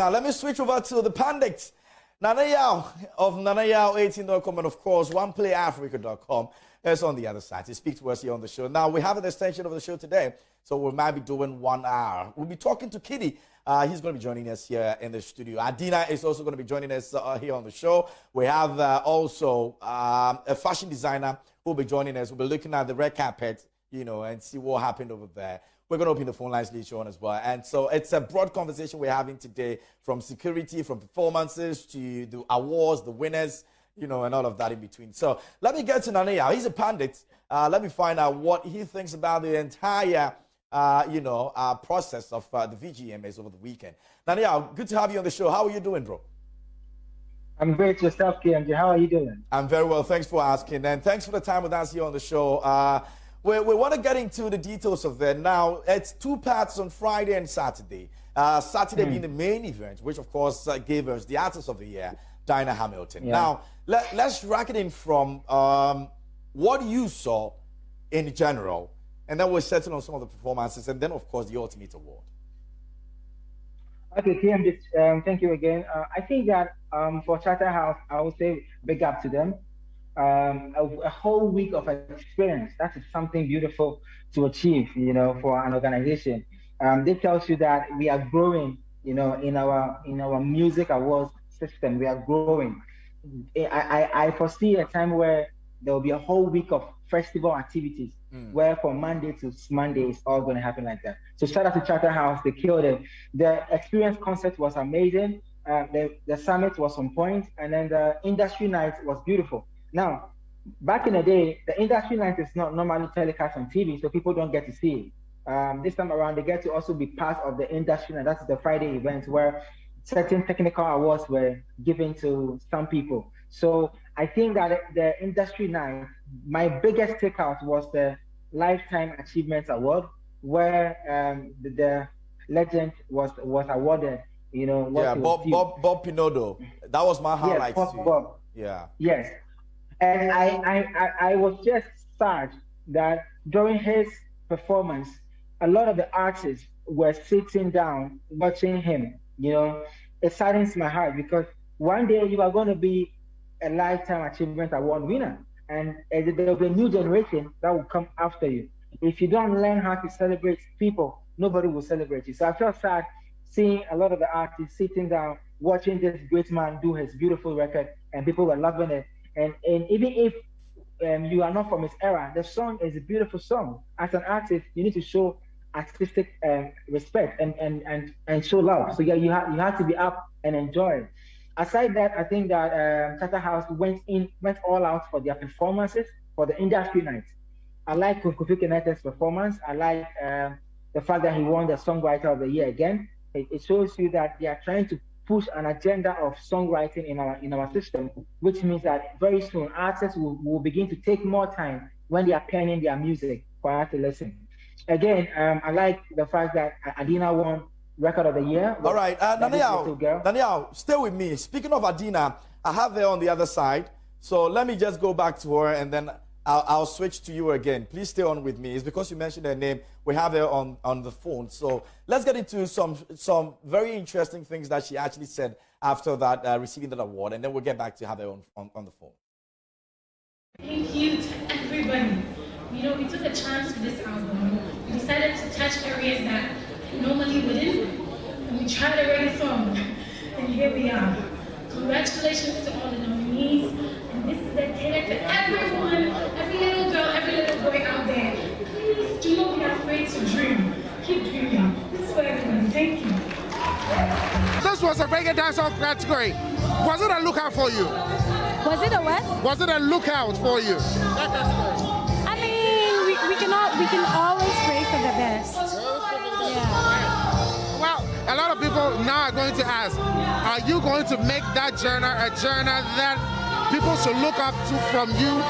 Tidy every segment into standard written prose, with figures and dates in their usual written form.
Now, let me switch over to the pundits. Nana Yao of nanayao18.com and, of course, oneplayafrica.com is on the other side. He speaks to us here on the show. Now, we have an extension of the show today, so we might be doing 1 hour. We'll be talking to Kitty. He's going to be joining us here in the studio. Adina is also going to be joining us here on the show. We have also a fashion designer who will be joining us. We'll be looking at the red carpet, you know, and see what happened over there. We're going to open the phone lines later on as well. And so it's a broad conversation we're having today, from security, from performances to the awards, the winners, you know, and all of that in between. So let me get to Nanaya. He's a pundit. Let me find out what he thinks about the entire, process of the VGMAs over the weekend. Nanaya, good to have you on the show. How are you doing, bro? I'm great. Yourself, KMJ. How are you doing? I'm very well. Thanks for asking. And thanks for the time with us here on the show. We want to get into the details of that. Now, it's 2 parts on Friday and Saturday. Saturday being the main event, which, of course, gave us the Artist of the Year, Dinah Hamilton. Yeah. Now, let's rack it in from what you saw in general, and then we'll settle on some of the performances, and then, of course, the Ultimate Award. Okay, KMJ, thank you again. I think that for Charterhouse, I would say big up to them. A whole week of experience. That is something beautiful to achieve, you know, for an organization. This tells you that we are growing, you know, in our music awards system. We are growing. I foresee a time where there will be a whole week of festival activities, where from Monday to Monday it's all going to happen like that. So shout out to Charterhouse, they killed it. The experience concept was amazing. The summit was on point, and then the industry night was beautiful. Now, back in the day, the industry night is not normally telecast on TV, so people don't get to see it. This time around, they get to also be part of the industry night. That's the Friday event where certain technical awards were given to some people. So I think that the industry night, my biggest takeout was the Lifetime Achievement Award, where the legend was awarded. You know, Bob Pinodo. That was my highlight. Yes, Bob. Yeah. Yes. And I was just sad that during his performance, a lot of the artists were sitting down watching him. You know, it saddens my heart, because one day you are going to be a Lifetime Achievement Award winner, and there will be a new generation that will come after you. If you don't learn how to celebrate people, nobody will celebrate you. So I felt sad seeing a lot of the artists sitting down watching this great man do his beautiful record, and people were loving it. And even if you are not from his era, the song is a beautiful song. As an artist, you need to show artistic respect and show love. So yeah, you have to be up and enjoy. Aside that, I think that Charterhouse went all out for their performances for the industry night. I like Kofi Kennete's performance. I like the fact that he won the Songwriter of the Year again. It shows you that they are trying to push an agenda of songwriting in our system, which means that very soon artists will begin to take more time when they are penning their music for us to listen. Again, I like the fact that Adina won Record of the Year. All right, Danielle, stay with me. Speaking of Adina, I have her on the other side, so let me just go back to her, and then I'll switch to you again. Please stay on with me. It's because you mentioned her name. We have her on the phone. So let's get into some very interesting things that she actually said after that, receiving that award, and then we'll get back to have her on the phone. Thank you to everybody. You know, we took a chance with this album. We decided to touch areas that normally wouldn't, and we tried to write a song, and here we are. Congratulations to all the nominees. This is dedicated to everyone, every little girl, every little boy out there. Please do not be afraid to dream. Keep dreaming. This is for everyone. Thank you. This was a reggae dancehall category. Was it a lookout for you? Was it a what? Was it a lookout for you? I mean, we can always pray for the best. Yeah. Well, a lot of people now are going to ask, are you going to make that journal a journal that people should look up to from you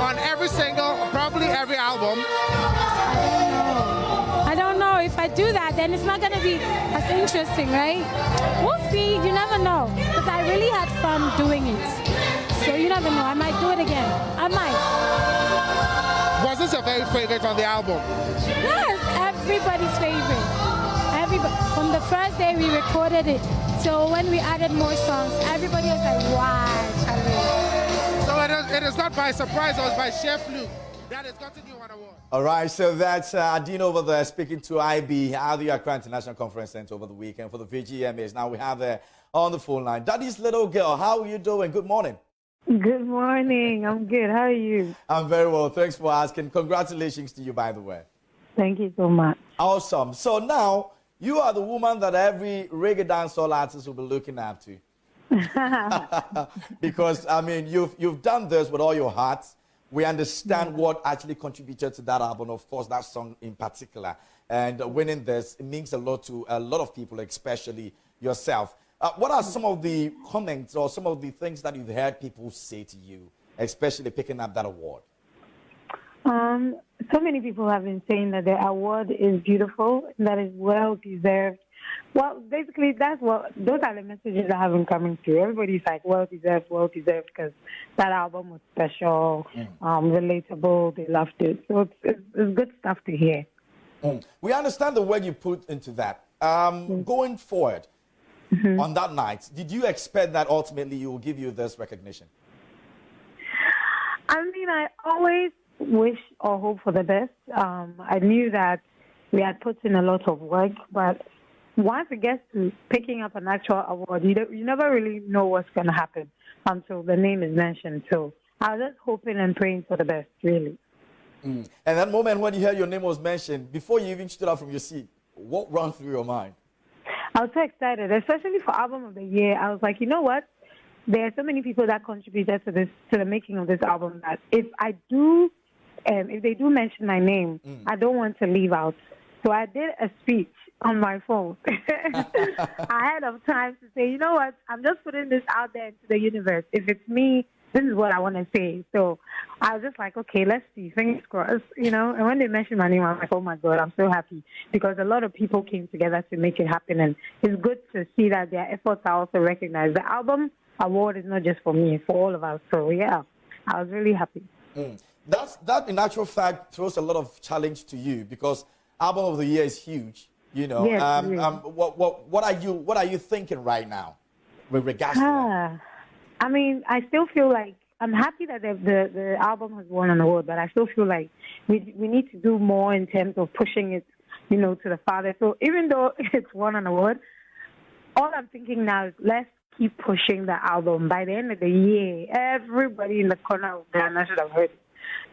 on every single, probably every album? I don't know. If I do that, then it's not going to be as interesting, right? We'll see. You never know. Because I really had fun doing it. So you never know. I might do it again. I might. Was this your very favorite on the album? Yes, everybody's favorite. Everybody. From the first day we recorded it So when we added more songs, everybody was like, wow, Charlie. So it is not by surprise, it was by sheer fluke that has gotten you an award. All right, so that's Adina over there speaking to IB at the Accra International Conference Center over the weekend for the VGMAs. Now we have her on the phone line. Daddy's little girl, how are you doing? Good morning. Good morning. I'm good. How are you? I'm very well. Thanks for asking. Congratulations to you, by the way. Thank you so much. Awesome. So now you are the woman that every reggae dancehall artist will be looking up to. Because, I mean, you've done this with all your heart. We understand what actually contributed to that album, of course, that song in particular. And winning this, it means a lot to a lot of people, especially yourself. What are some of the comments or some of the things that you've heard people say to you, especially picking up that award? So many people have been saying that the award is beautiful, that is well deserved. Well, basically, those are the messages that have been coming through. Everybody's like, well deserved, because that album was special, relatable, they loved it. So it's good stuff to hear. We understand the work you put into that. Going forward, on that night, did you expect that ultimately you will give you this recognition? I mean, I always wish or hope for the best. I knew that we had put in a lot of work, but once it gets to picking up an actual award, you never really know what's going to happen until the name is mentioned. So I was just hoping and praying for the best, really. And that moment when you heard your name was mentioned, before you even stood up from your seat, what ran through your mind? I was so excited, especially for Album of the Year. I was like, you know what? There are so many people that contributed to the making of this album that if they do mention my name, I don't want to leave out. So I did a speech on my phone ahead of time to say, you know what? I'm just putting this out there into the universe. If it's me, this is what I want to say. So I was just like, okay, let's see, fingers crossed, you know. And when they mentioned my name, I'm like, oh my God, I'm so happy because a lot of people came together to make it happen. And it's good to see that their efforts are also recognized. The album award is not just for me, it's for all of us. So yeah, I was really happy. That in actual fact throws a lot of challenge to you because Album of the Year is huge, you know. Yes, what are you thinking right now with regards to that? I mean, I still feel like I'm happy that the album has won an award, but I still feel like we need to do more in terms of pushing it, you know, to the farther. So even though it's won an award, all I'm thinking now is let's keep pushing the album. By the end of the year, everybody in the corner of Ghana should have heard it.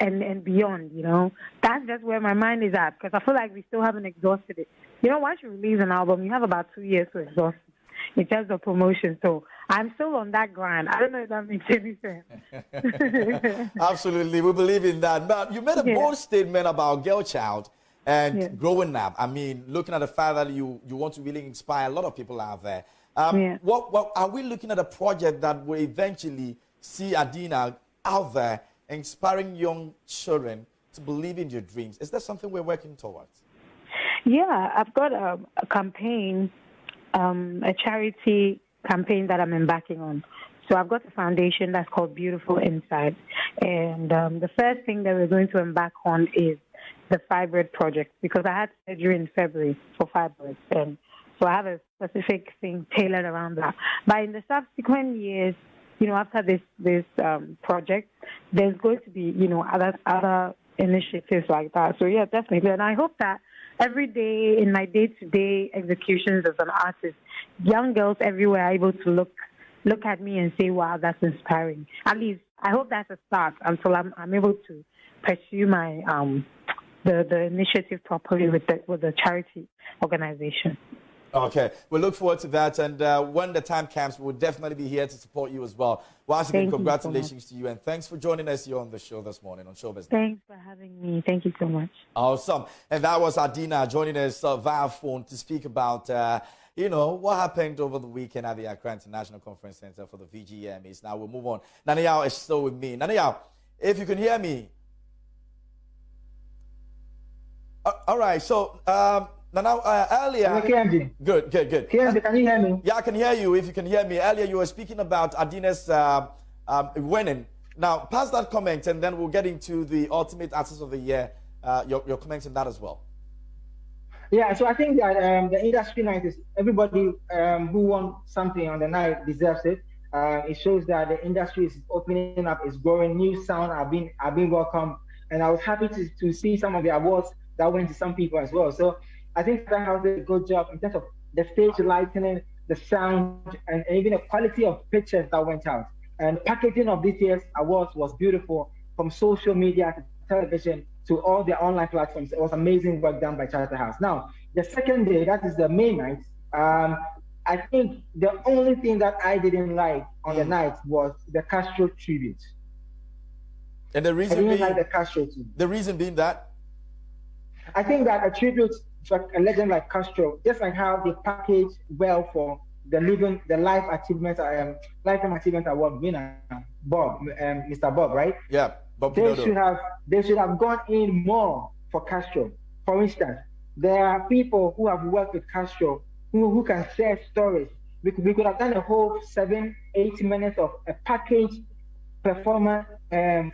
And beyond, you know. That's just where my mind is at because I feel like we still haven't exhausted it. You know, once you release an album, you have about 2 years to exhaust it in terms of promotion. So I'm still on that grind. I don't know if that makes any sense. Absolutely. We believe in that. But you made a bold statement about Girl Child and growing up. I mean, looking at the fact that you want to really inspire a lot of people out there. What are we looking at a project that will eventually see Adina out there inspiring young children to believe in your dreams? Is that something we're working towards? Yeah, I've got a campaign, a charity campaign that I'm embarking on. So I've got a foundation that's called Beautiful Inside. And the first thing that we're going to embark on is the fibroid project because I had surgery in February for fibroids. And so I have a specific thing tailored around that. But in the subsequent years, you know, after this project, there's going to be, you know, other initiatives like that. So yeah, definitely. And I hope that every day in my day-to-day executions as an artist, young girls everywhere are able to look at me and say, wow, that's inspiring. At least I hope that's a start until I'm able to pursue my the initiative properly with the charity organization. Okay, we look forward to that, and when the time comes, we'll definitely be here to support you as well. Once again, congratulations to you, and thanks for joining us here on the show this morning on Showbiz. Thanks for having me. Thank you so much. Awesome. And that was Adina joining us via phone to speak about, you know, what happened over the weekend at the Accra International Conference Center for the VGMAs. Now we'll move on. Nanayao is still with me. Nanayao, if you can hear me. All right, so... Now, earlier... Good. Can you hear me? Yeah, I can hear you. If you can hear me. Earlier, you were speaking about Adina's winning. Now, pass that comment, and then we'll get into the Ultimate Artist of the Year, your comments on that as well. Yeah, so I think that the industry night is everybody who won something on the night deserves it. It shows that the industry is opening up, is growing. New sound are being welcomed, and I was happy to see some of the awards that went to some people as well. So I think that has did a good job in terms of the stage lighting, the sound, and even the quality of pictures that went out. And packaging of this year's awards was beautiful, from social media to television to all the online platforms. It was amazing work done by Charterhouse. Now, the second day, that is the main night, I think the only thing that I didn't like on the night was the Castro tribute. And the I reason didn't being, like the Castro tribute. the reason being that, I think that a tribute to a legend like Castro, just like how they package well for the lifetime achievement award winner, Bob, Mr. Bob, right? yeah, Bob They Pinodo. should have gone in more for Castro. For instance, there are people who have worked with Castro who can share stories. We could have done a whole 7-8 minutes of a package performance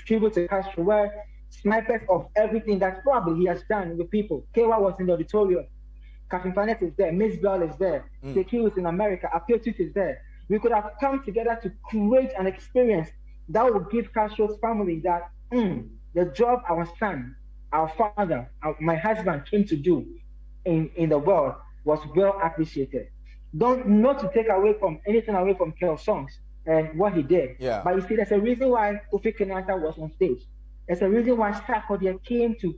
tribute to Castro, where snipers of everything that probably he has done with people. Kewa was in the auditorium. Captain Planet is there. Miss Bell is there. Seki is in America. Apiotis is there. We could have come together to create an experience that would give Castro's family that the job our son, our father, my husband came to do in the world was well appreciated. Not to take anything away from Kel's songs and what he did. Yeah. But you see, there's a reason why Kofi Kenyatta was on stage. There's a reason why Sarkodie came to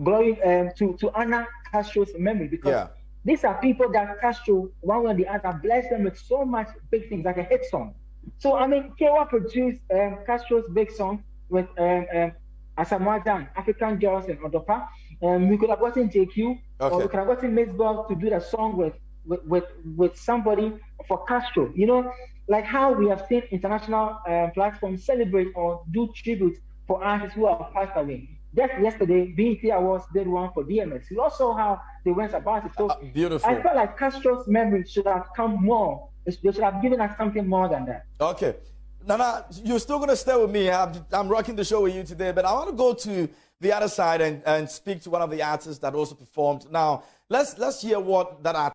to honor Castro's memory, because these are people that Castro, one way or the other, blessed them with so much big things, like a hit song. So I mean, Kewa produced Castro's big song with Asamoah, African Girls, and Odopa. We could have gotten JQ, or we could have gotten Miss Bell to do the song with somebody for Castro. You know, like how we have seen international platforms celebrate or do tribute for artists who have passed away. Just yesterday, BET Awards did one for DMX. You also saw how they went about it. So beautiful. I felt like Castro's memory should have come more. They should have given us something more than that. Okay. Nana, you're still going to stay with me. I'm rocking the show with you today, but I want to go to the other side and speak to one of the artists that also performed. Now, let's hear what that artist